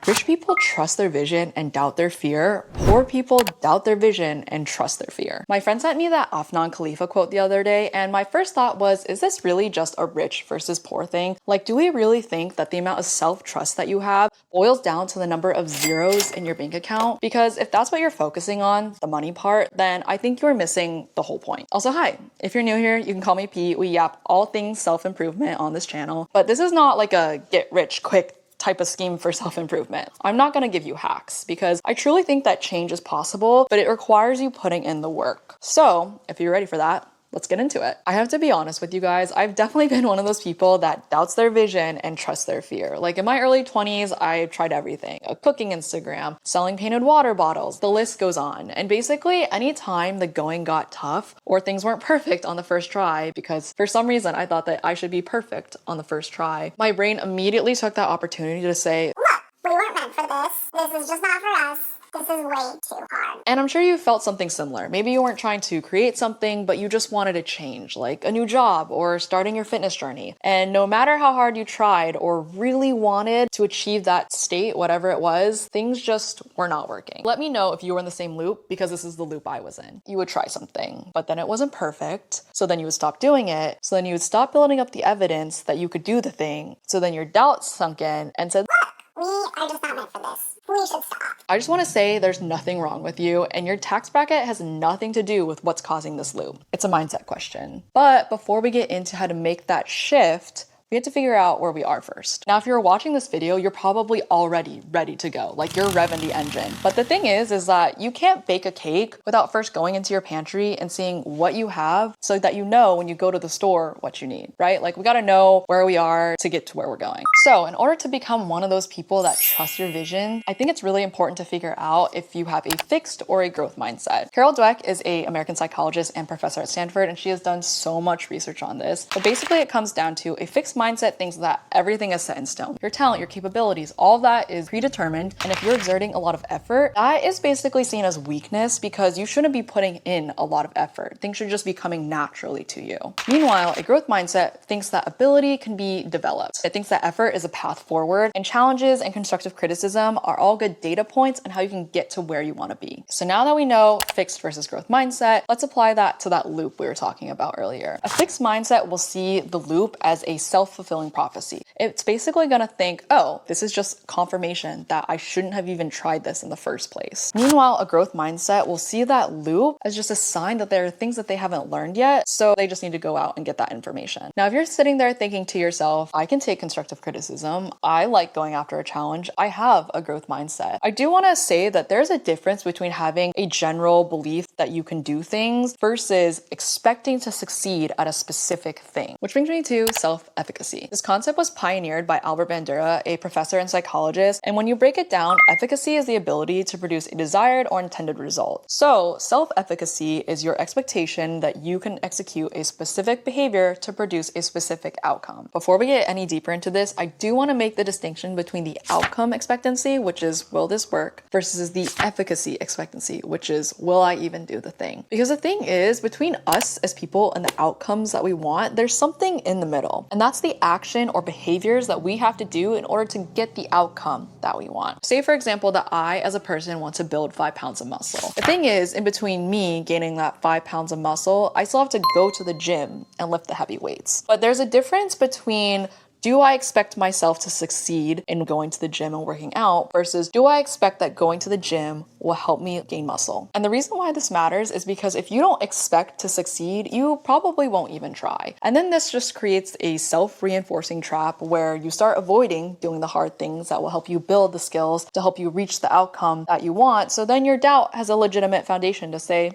Rich people trust their vision and doubt their fear. Poor people doubt their vision and trust their fear. My friend sent me that Afnan Khalifa quote the other day, and my first thought was, is this really just a rich versus poor thing? Like, do we really think that the amount of self-trust that you have boils down to the number of zeros in your bank account? Because if that's what you're focusing on, the money part, then I think you're missing the whole point. Also, hi, if you're new here, you can call me Pete. We yap all things self-improvement on this channel, but this is not like a get rich quick type of scheme for self-improvement. I'm not gonna give you hacks because I truly think that change is possible, but it requires you putting in the work. So if you're ready for that, let's get into it. I have to be honest with you guys, I've definitely been one of those people that doubts their vision and trusts their fear. Like in my early 20s, I tried everything. A cooking Instagram, selling painted water bottles, the list goes on. And basically anytime the going got tough or things weren't perfect on the first try, because for some reason I thought that I should be perfect on the first try, my brain immediately took that opportunity to say, look, we weren't meant for this. This is just not for us. This is way too hard. And I'm sure you felt something similar. Maybe you weren't trying to create something, but you just wanted a change, like a new job or starting your fitness journey. And no matter how hard you tried or really wanted to achieve that state, whatever it was, things just were not working. Let me know if you were in the same loop, because this is the loop I was in. You would try something, but then it wasn't perfect. So then you would stop doing it. So then you would stop building up the evidence that you could do the thing. So then your doubts sunk in and said, look, we are just not meant for this. We should stop. I just want to say there's nothing wrong with you, and your tax bracket has nothing to do with what's causing this loop. It's a mindset question. But before we get into how to make that shift, we have to figure out where we are first. Now, if you're watching this video, you're probably already ready to go, like you're revving the engine. But the thing is that you can't bake a cake without first going into your pantry and seeing what you have so that you know when you go to the store what you need, right? Like we gotta know where we are to get to where we're going. So in order to become one of those people that trust your vision, I think it's really important to figure out if you have a fixed or a growth mindset. Dweck is an American psychologist and professor at Stanford, and she has done so much research on this. But basically it comes down to a fixed mindset thinks that everything is set in stone. Your talent, your capabilities, all of that is predetermined. And if you're exerting a lot of effort, that is basically seen as weakness because you shouldn't be putting in a lot of effort. Things should just be coming naturally to you. Meanwhile, a growth mindset thinks that ability can be developed. It thinks that effort is a path forward, and challenges and constructive criticism are all good data points on how you can get to where you want to be. So now that we know fixed versus growth mindset, let's apply that to that loop we were talking about earlier. A fixed mindset will see the loop as a self-fulfilling prophecy. It's basically going to think, oh, this is just confirmation that I shouldn't have even tried this in the first place. Meanwhile, a growth mindset will see that loop as just a sign that there are things that they haven't learned yet, so they just need to go out and get that information. Now, if you're sitting there thinking to yourself, I can take constructive criticism, I like going after a challenge, I have a growth mindset. I do want to say that there's a difference between having a general belief that you can do things versus expecting to succeed at a specific thing, which brings me to self-efficacy. This concept was pioneered by Bandura, a professor and psychologist, and when you break it down, efficacy is the ability to produce a desired or intended result. So self-efficacy is your expectation that you can execute a specific behavior to produce a specific outcome. Before we get any deeper into this, I do want to make the distinction between the outcome expectancy, which is will this work, versus the efficacy expectancy, which is will I even do the thing? Because the thing is, between us as people and the outcomes that we want, there's something in the middle, and that's the action or behaviors that we have to do in order to get the outcome that we want. Say, for example, that I, as a person, want to build 5 pounds of muscle. The thing is, in between me gaining that 5 pounds of muscle, I still have to go to the gym and lift the heavy weights. But there's a difference between do I expect myself to succeed in going to the gym and working out versus do I expect that going to the gym will help me gain muscle? And the reason why this matters is because if you don't expect to succeed, you probably won't even try. And then this just creates a self-reinforcing trap where you start avoiding doing the hard things that will help you build the skills to help you reach the outcome that you want. So then your doubt has a legitimate foundation to say,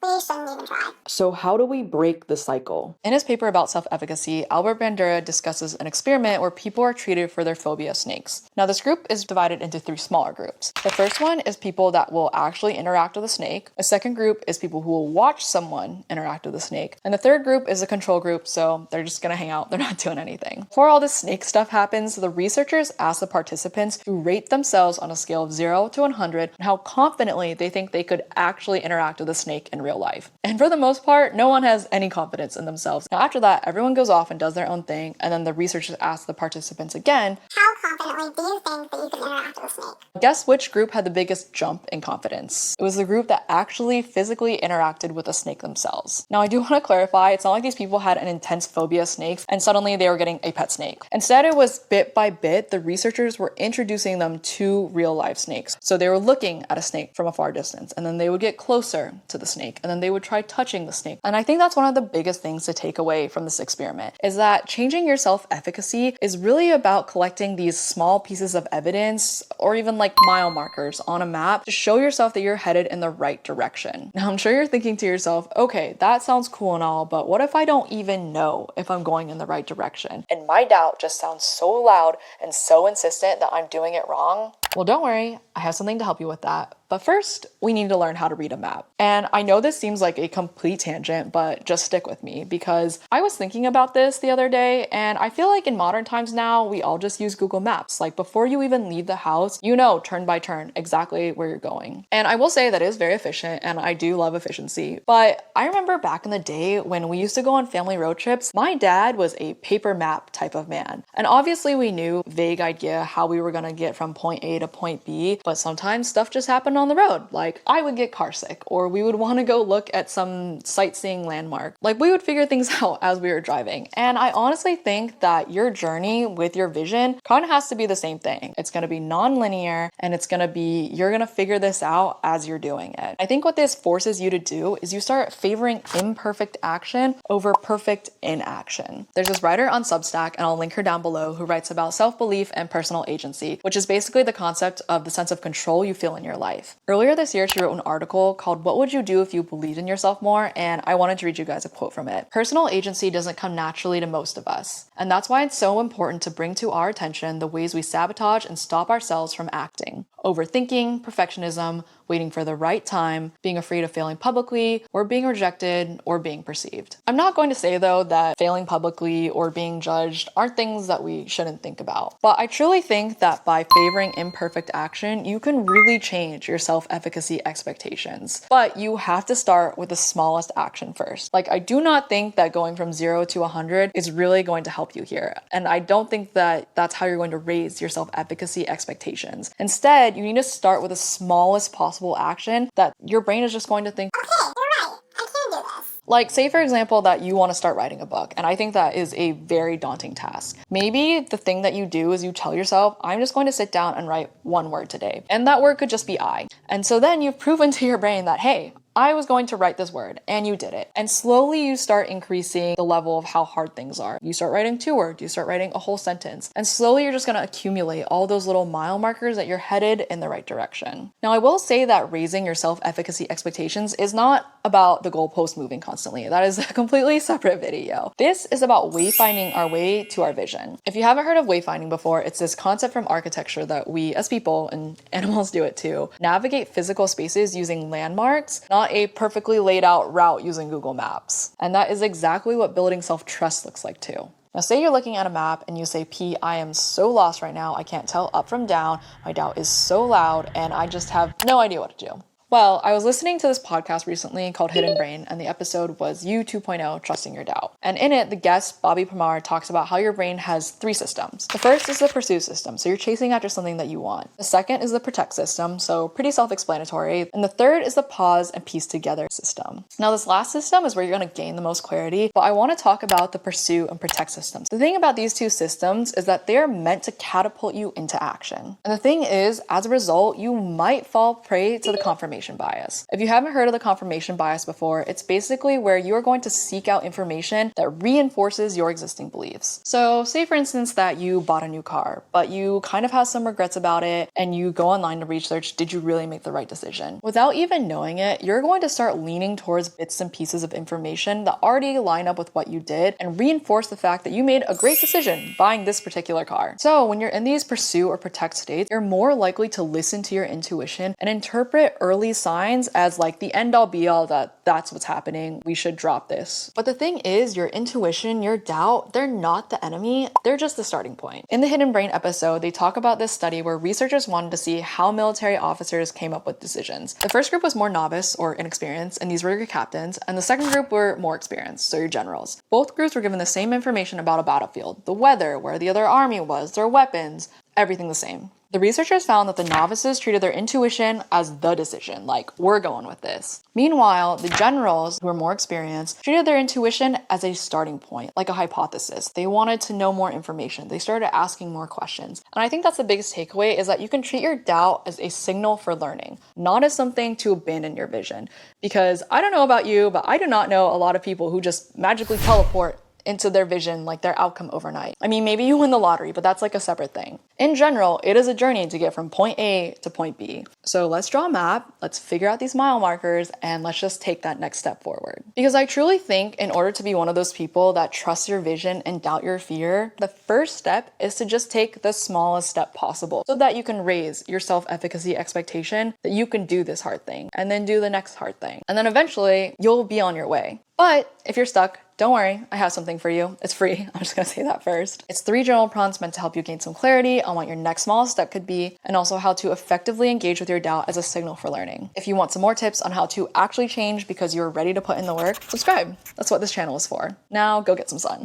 we shouldn't even try. so how do we break the cycle? In his paper about self-efficacy, Bandura discusses an experiment where people are treated for their phobia of snakes. Now, this group is divided into 3 smaller groups. The first one is people that will actually interact with a snake. A second group is people who will watch someone interact with a snake. And the third group is a control group, so they're just gonna hang out, they're not doing anything. Before all this snake stuff happens, the researchers asked the participants to rate themselves on a scale of 0 to 100 and how confidently they think they could actually interact with a snake in real real life. And for the most part, no one has any confidence in themselves. Now after that, everyone goes off and does their own thing, and then the researchers ask the participants again, how confidently do you think that you can interact with a snake? Guess which group had the biggest jump in confidence? It was the group that actually physically interacted with a snake themselves. Now I do want to clarify, it's not like these people had an intense phobia of snakes and suddenly they were getting a pet snake. Instead, it was bit by bit, the researchers were introducing them to real life snakes. So they were looking at a snake from a far distance, and then they would get closer to the snake, and then they would try touching the snake. And I think that's one of the biggest things to take away from this experiment, is that changing your self-efficacy is really about collecting these small pieces of evidence, or even like mile markers on a map, to show yourself that you're headed in the right direction. Now I'm sure you're thinking to yourself, okay, that sounds cool and all, but what if I don't even know if I'm going in the right direction? And my doubt just sounds so loud and so insistent that I'm doing it wrong. Well, don't worry, I have something to help you with that. But first, we need to learn how to read a map. And I know this seems like a complete tangent, but just stick with me, because I was thinking about this the other day, and I feel like in modern times now, we all just use Google Maps. Like before you even leave the house, you know turn by turn exactly where you're going. And I will say that is very efficient, and I do love efficiency. But I remember back in the day when we used to go on family road trips, my dad was a paper map type of man. And obviously we knew vague idea how we were gonna get from point A to point B, but sometimes stuff just happened on the road. Like I would get car sick, or we would want to go look at some sightseeing landmark. Like we would figure things out as we were driving. And I honestly think that your journey with your vision kind of has to be the same thing. It's going to be non-linear, and it's going to be, you're going to figure this out as you're doing it. I think what this forces you to do is you start favoring imperfect action over perfect inaction. There's this writer on Substack, and I'll link her down below, who writes about self-belief and personal agency, which is basically the concept of the sense of control you feel in your life. Earlier this year, she wrote an article called "What Would You Do If You Believed in Yourself More?" And I wanted to read you guys a quote from it. Personal agency doesn't come naturally to most of us. And that's why it's so important to bring to our attention the ways we sabotage and stop ourselves from acting. Overthinking, perfectionism, waiting for the right time, being afraid of failing publicly, or being rejected, or being perceived. I'm not going to say though that failing publicly or being judged aren't things that we shouldn't think about. But I truly think that by favoring imperfect action, you can really change your self-efficacy expectations. But you have to start with the smallest action first. Like I do not think that going from 0 to 100 is really going to help you here. And I don't think that that's how you're going to raise your self-efficacy expectations. Instead, you need to start with the smallest possible action that your brain is just going to think, okay, you're right, I can do this. Like say for example that you want to start writing a book, and I think that is a very daunting task. Maybe the thing that you do is you tell yourself, I'm just going to sit down and write one word today. And that word could just be I. And so then you've proven to your brain that, hey, I was going to write this word, and you did it. And slowly you start increasing the level of how hard things are. You start writing 2 words, you start writing a whole sentence, and slowly you're just gonna accumulate all those little mile markers that you're headed in the right direction. Now I will say that raising your self-efficacy expectations is not about the goalpost moving constantly. That is a completely separate video. This is about wayfinding our way to our vision. If you haven't heard of wayfinding before, it's this concept from architecture that we as people, and animals do it too, navigate physical spaces using landmarks, not a perfectly laid out route using Google Maps. And that is exactly what building self-trust looks like too. Now say you're looking at a map and you say, P, I am so lost right now, I can't tell up from down, my doubt is so loud, and I just have no idea what to do. Well, I was listening to this podcast recently called Hidden Brain, and the episode was You 2.0, Trusting Your Doubt. And in it, the guest, Bobby Pramar, talks about how your brain has 3 systems. The first is the pursuit system, so you're chasing after something that you want. The second is the protect system, so pretty self-explanatory. And the third is the pause and piece together system. Now this last system is where you're gonna gain the most clarity, but I wanna talk about the pursue and protect systems. The thing about these 2 systems is that they're meant to catapult you into action. And the thing is, as a result, you might fall prey to the confirmation bias. If you haven't heard of the confirmation bias before, it's basically where you are going to seek out information that reinforces your existing beliefs. So say for instance that you bought a new car, but you kind of have some regrets about it, and you go online to research, did you really make the right decision? Without even knowing it, you're going to start leaning towards bits and pieces of information that already line up with what you did and reinforce the fact that you made a great decision buying this particular car. So when you're in these pursue or protect states, you're more likely to listen to your intuition and interpret early these signs as like the end all be all that that's what's happening. We should drop this. But the thing is, your intuition, your doubt, they're not the enemy. They're just the starting point. In the Hidden Brain episode, they talk about this study where researchers wanted to see how military officers came up with decisions. The first group was more novice or inexperienced, and these were your captains, and the second group were more experienced, so your generals. Both groups were given the same information about a battlefield, the weather, where the other army was, their weapons, everything the same. The researchers found that the novices treated their intuition as the decision, like, we're going with this. Meanwhile, the generals, who were more experienced, treated their intuition as a starting point, like a hypothesis. They wanted to know more information. They started asking more questions. And I think that's the biggest takeaway, is that you can treat your doubt as a signal for learning, not as something to abandon your vision. Because I don't know about you, but I do not know a lot of people who just magically teleport into their vision, like their outcome overnight. I mean, maybe you win the lottery, but that's like a separate thing. In general, it is a journey to get from point A to point B. So let's draw a map, let's figure out these mile markers, and let's just take that next step forward. Because I truly think in order to be one of those people that trust your vision and doubt your fear, the first step is to just take the smallest step possible so that you can raise your self-efficacy expectation that you can do this hard thing and then do the next hard thing. And then eventually you'll be on your way. But if you're stuck, don't worry, I have something for you. It's free. I'm just gonna say that first. It's 3 journal prompts meant to help you gain some clarity on what your next smallest step could be, and also how to effectively engage with your doubt as a signal for learning. If you want some more tips on how to actually change because you're ready to put in the work, subscribe. That's what this channel is for. Now go get some sun.